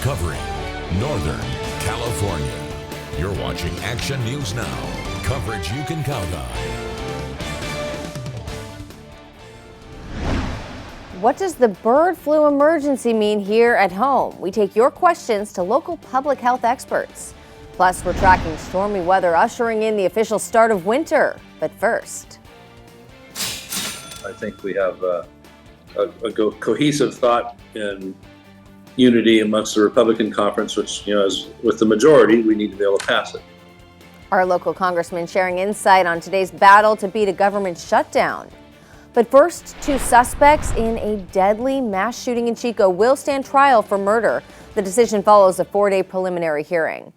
covering Northern California. You're watching Action News Now, coverage you can count on. What does the bird flu emergency mean here at home? We take your questions to local public health experts. Plus, we're tracking stormy weather ushering in the official start of winter. But first, I think we have a cohesive thought and unity amongst the Republican conference, which, as with the majority, we need to be able to pass it. Our local congressman sharing insight on today's battle to beat a government shutdown. But first, 2 suspects in a deadly mass shooting in Chico will stand trial for murder. The decision follows a 4-day preliminary hearing.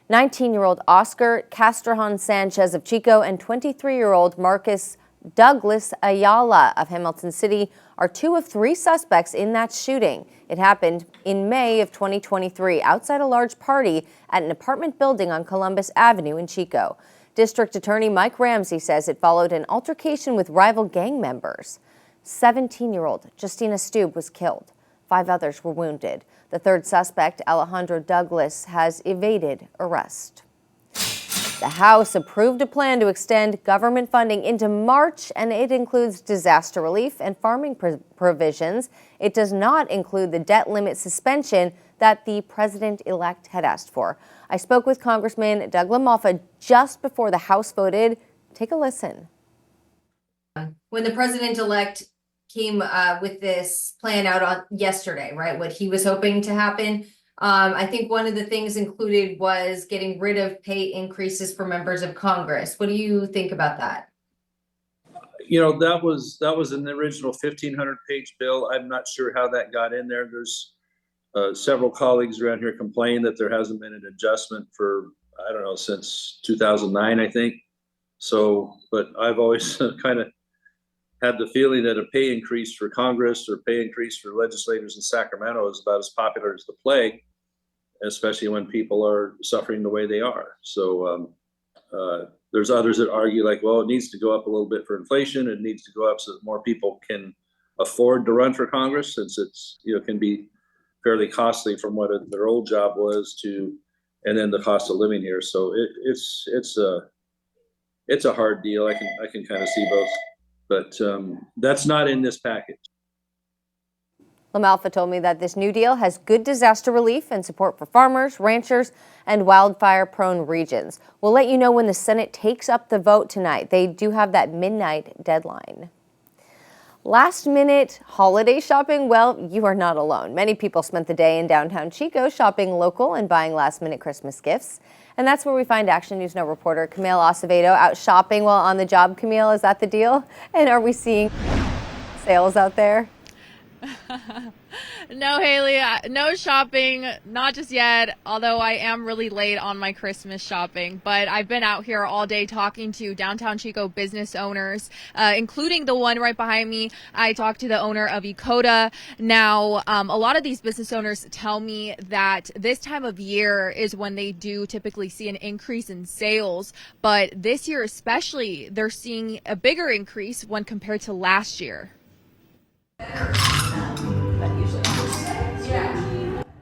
19-year-old Oscar Castrahan Sanchez of Chico and 23-year-old Marcus Douglas Ayala of Hamilton City are 2 of 3 suspects in that shooting. It happened in May of 2023 outside a large party at an apartment building on Columbus Avenue in Chico. District Attorney Mike Ramsey says it followed an altercation with rival gang members. 17-year-old Justina Stube was killed. 5 others were wounded. The 3rd suspect, Alejandro Douglas, has evaded arrest. The House approved a plan to extend government funding into March, and it includes disaster relief and farming provisions. It does not include the debt limit suspension that the president-elect had asked for. I spoke with Congressman Doug LaMalfa just before the House voted. Take a listen. When the president-elect came with this plan out on yesterday, right, what he was hoping to happen, I think one of the things included was getting rid of pay increases for members of Congress. What do you think about that? That was an original 1,500-page bill. I'm not sure how that got in there. There's several colleagues around here complain that there hasn't been an adjustment for, I don't know, since 2009, I think. So, but I've always kind of had the feeling that a pay increase for Congress or pay increase for legislators in Sacramento is about as popular as the plague, especially when people are suffering the way they are. So there's others that argue like, well, it needs to go up a little bit for inflation. It needs to go up so that more people can afford to run for Congress, since it's, can be fairly costly from what their old job was to, and then the cost of living here. So it's a hard deal. I can kind of see both, but that's not in this package. LaMalfa told me that this new deal has good disaster relief and support for farmers, ranchers, and wildfire-prone regions. We'll let you know when the Senate takes up the vote tonight. They do have that midnight deadline. Last-minute holiday shopping? Well, you are not alone. Many people spent the day in downtown Chico shopping local and buying last-minute Christmas gifts. And that's where we find Action News Now reporter Camille Acevedo out shopping while on the job. Camille, is that the deal? And are we seeing sales out there? No, Haley, no shopping, not just yet, although I am really late on my Christmas shopping. But I've been out here all day talking to downtown Chico business owners, including the one right behind me. I talked to the owner of Icoda. Now, a lot of these business owners tell me that this time of year is when they do typically see an increase in sales. But this year especially, they're seeing a bigger increase when compared to last year.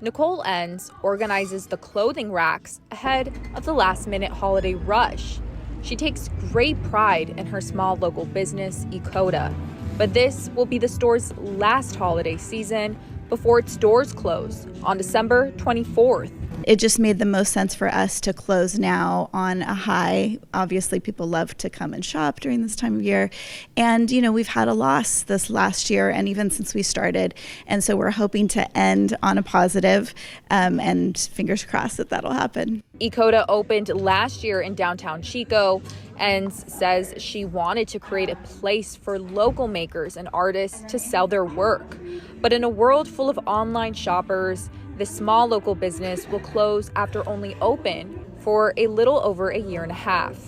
Nicole Enns organizes the clothing racks ahead of the last-minute holiday rush. She takes great pride in her small local business, Icoda. But this will be the store's last holiday season before its doors close on December 24th. It just made the most sense for us to close now on a high. Obviously, people love to come and shop during this time of year. And, we've had a loss this last year and even since we started. And so we're hoping to end on a positive, and fingers crossed that that'll happen. Icoda opened last year in downtown Chico and says she wanted to create a place for local makers and artists to sell their work. But in a world full of online shoppers, the small local business will close after only open for a little over a year and a half.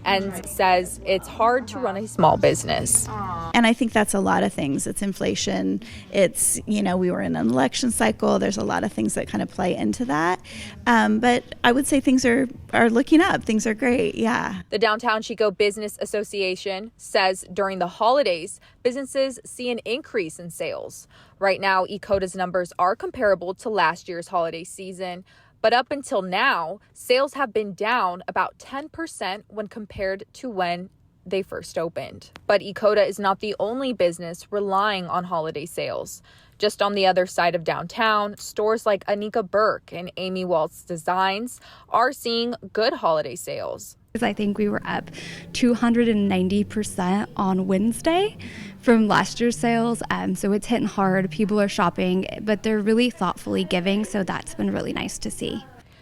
and says it's hard to run a small business. And I think that's a lot of things. It's inflation. It's, we were in an election cycle. There's a lot of things that kind of play into that. But I would say things are looking up. Things are great. Yeah. The Downtown Chico Business Association says during the holidays, businesses see an increase in sales. Right now, ECOTA's numbers are comparable to last year's holiday season. But up until now, sales have been down about 10% when compared to when they first opened. But ECOTA is not the only business relying on holiday sales. Just on the other side of downtown, stores like Anika Burke and Amy Waltz Designs are seeing good holiday sales. I think we were up 290% on Wednesday from last year's sales. So it's hitting hard. People are shopping, but they're really thoughtfully giving. So that's been really nice to see.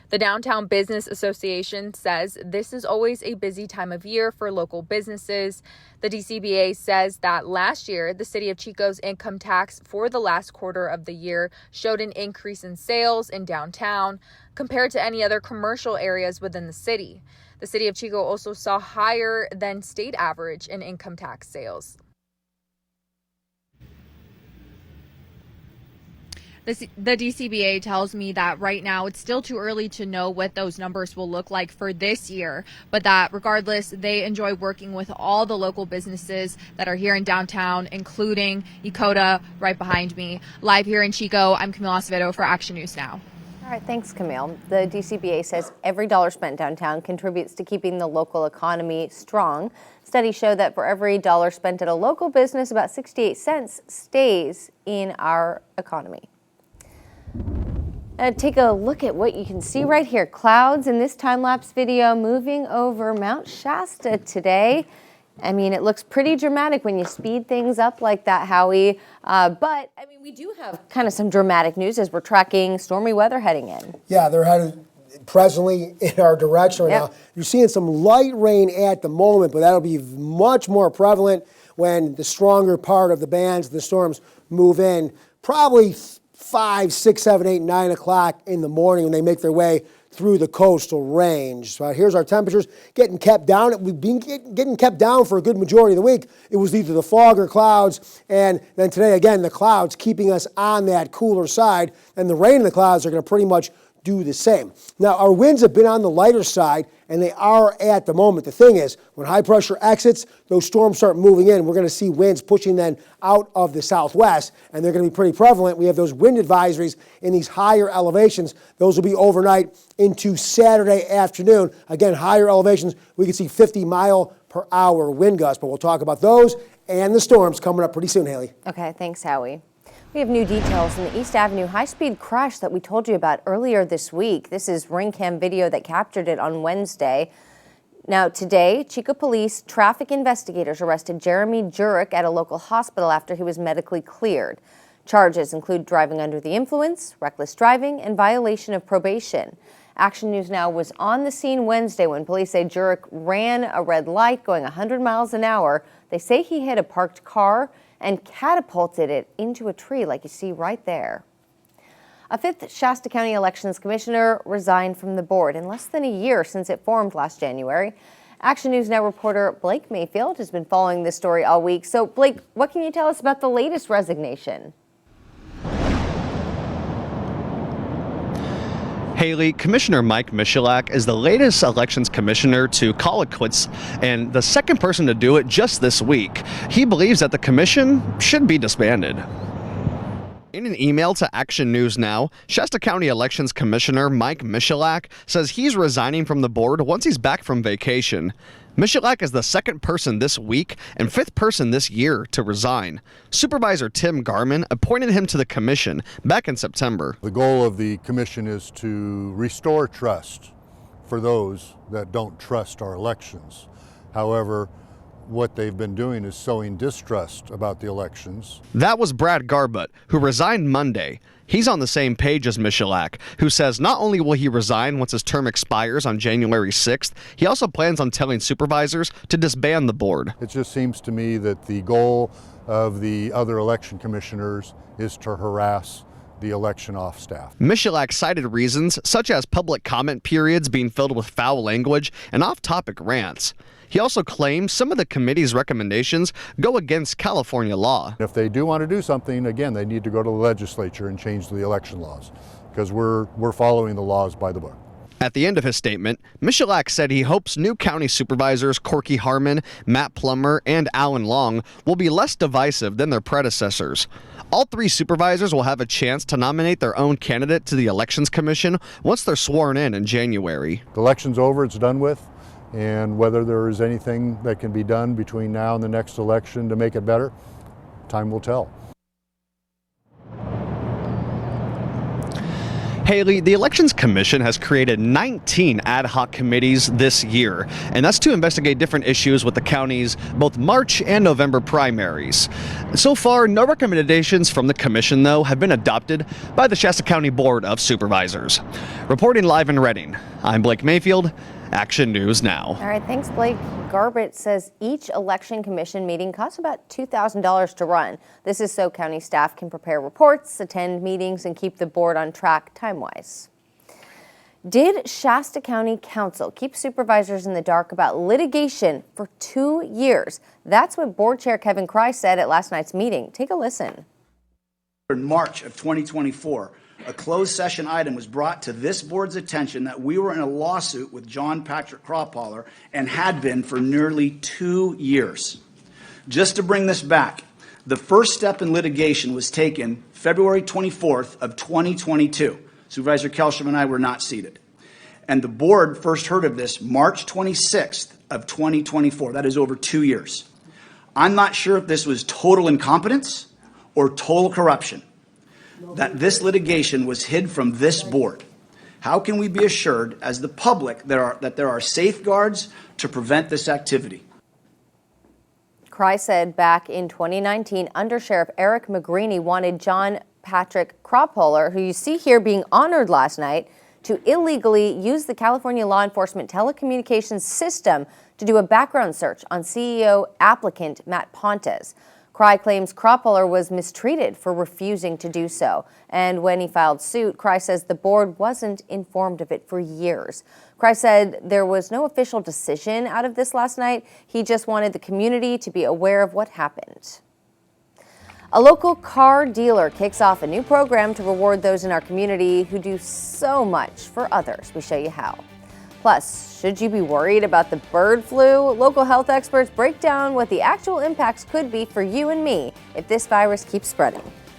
The Downtown Business Association says this is always a busy time of year for local businesses. The DCBA says that last year, the city of Chico's income tax for the last quarter of the year showed an increase in sales in downtown compared to any other commercial areas within the city. The city of Chico also saw higher than state average in income tax sales. The DCBA tells me that right now it's still too early to know what those numbers will look like for this year, but that regardless, they enjoy working with all the local businesses that are here in downtown, including ECOTA right behind me. Live here in Chico, I'm Camille Acevedo for Action News Now. All right, thanks, Camille. The DCBA says every dollar spent downtown contributes to keeping the local economy strong. Studies show that for every dollar spent at a local business, about 68 cents stays in our economy. Take a look at what you can see right here. Clouds in this time-lapse video moving over Mount Shasta today. I mean, it looks pretty dramatic when you speed things up like that, Howie. But, I mean, we do have kind of some dramatic news as we're tracking stormy weather heading in. Yeah, they're headed presently in our direction right now. You're seeing some light rain at the moment, but that'll be much more prevalent when the stronger part of the bands, the storms, move in. Probably 5, 6, 7, 8, 9 o'clock in the morning when they make their way through the coastal range. So here's our temperatures getting kept down. We've been getting kept down for a good majority of the week. It was either the fog or clouds, and then today, again, the clouds keeping us on that cooler side, and the rain and the clouds are going to pretty much do the same. Now, our winds have been on the lighter side, and they are at the moment. The thing is, when high pressure exits, those storms start moving in. We're going to see winds pushing then out of the southwest, and they're going to be pretty prevalent. We have those wind advisories in these higher elevations. Those will be overnight into Saturday afternoon. Again, higher elevations, we can see 50-mile-per-hour wind gusts, but we'll talk about those and the storms coming up pretty soon, Haley. Okay, thanks, Howie. We have new details in the East Avenue high-speed crash that we told you about earlier this week. This is ring cam video that captured it on Wednesday. Now, today, Chico police traffic investigators arrested Jeremy Jurek at a local hospital after he was medically cleared. Charges include driving under the influence, reckless driving, and violation of probation. Action News Now was on the scene Wednesday when police say Jurek ran a red light going 100 miles an hour. They say he hit a parked car and catapulted it into a tree like you see right there. A fifth Shasta County Elections Commissioner resigned from the board in less than a year since it formed last January. Action News Now reporter Blake Mayfield has been following this story all week. So Blake, what can you tell us about the latest resignation? Haley, Commissioner Mike Michalak is the latest elections commissioner to call it quits and the second person to do it just this week. He believes that the commission should be disbanded. In an email to Action News Now, Shasta County Elections Commissioner Mike Michalak says he's resigning from the board once he's back from vacation. Michalak is the second person this week and fifth person this year to resign. Supervisor Tim Garman appointed him to the commission back in September. The goal of the commission is to restore trust for those that don't trust our elections. However, what they've been doing is sowing distrust about the elections. That was Brad Garbutt, who resigned Monday. He's on the same page as Michalak, who says not only will he resign once his term expires on January 6th, he also plans on telling supervisors to disband the board. It just seems to me that the goal of the other election commissioners is to harass the election off staff. Michalak cited reasons such as public comment periods being filled with foul language and off-topic rants. He also claims some of the committee's recommendations go against California law. If they do want to do something, again, they need to go to the legislature and change the election laws, because we're following the laws by the book. At the end of his statement, Michalak said he hopes new county supervisors Corky Harmon, Matt Plummer, and Alan Long will be less divisive than their predecessors. All three supervisors will have a chance to nominate their own candidate to the Elections Commission once they're sworn in January. The election's over, it's done with, and whether there is anything that can be done between now and the next election to make it better, time will tell. Haley, the Elections Commission has created 19 ad hoc committees this year, and that's to investigate different issues with the county's both March and November primaries. So far, no recommendations from the commission, though, have been adopted by the Shasta County Board of Supervisors. Reporting live in Reading, I'm Blake Mayfield, Action News Now. All right, thanks, Blake. Garbett says each election commission meeting costs about $2,000 to run. This is so county staff can prepare reports, attend meetings, and keep the board on track time-wise. Did Shasta County Council keep supervisors in the dark about litigation for 2 years? That's what Board Chair Kevin Cry said at last night's meeting. Take a listen. In March of 2024, a closed session item was brought to this board's attention that we were in a lawsuit with John Patrick Crawpaller and had been for nearly 2 years. Just to bring this back, the first step in litigation was taken February 24th of 2022. Supervisor Kelsham and I were not seated. And the board first heard of this March 26th of 2024. That is over 2 years. I'm not sure if this was total incompetence or total corruption, that this litigation was hid from this board. How can we be assured as the public that there are safeguards to prevent this activity? Cry said back in 2019, Undersheriff Eric McGreeny wanted John Patrick Crawpaller, who you see here being honored last night, to illegally use the California law enforcement telecommunications system to do a background search on CEO applicant Matt Pontes. Cry claims Crawpaller was mistreated for refusing to do so. And when he filed suit, Cry says the board wasn't informed of it for years. Cry said there was no official decision out of this last night. He just wanted the community to be aware of what happened. A local car dealer kicks off a new program to reward those in our community who do so much for others. We show you how. Plus, should you be worried about the bird flu? Local health experts break down what the actual impacts could be for you and me if this virus keeps spreading.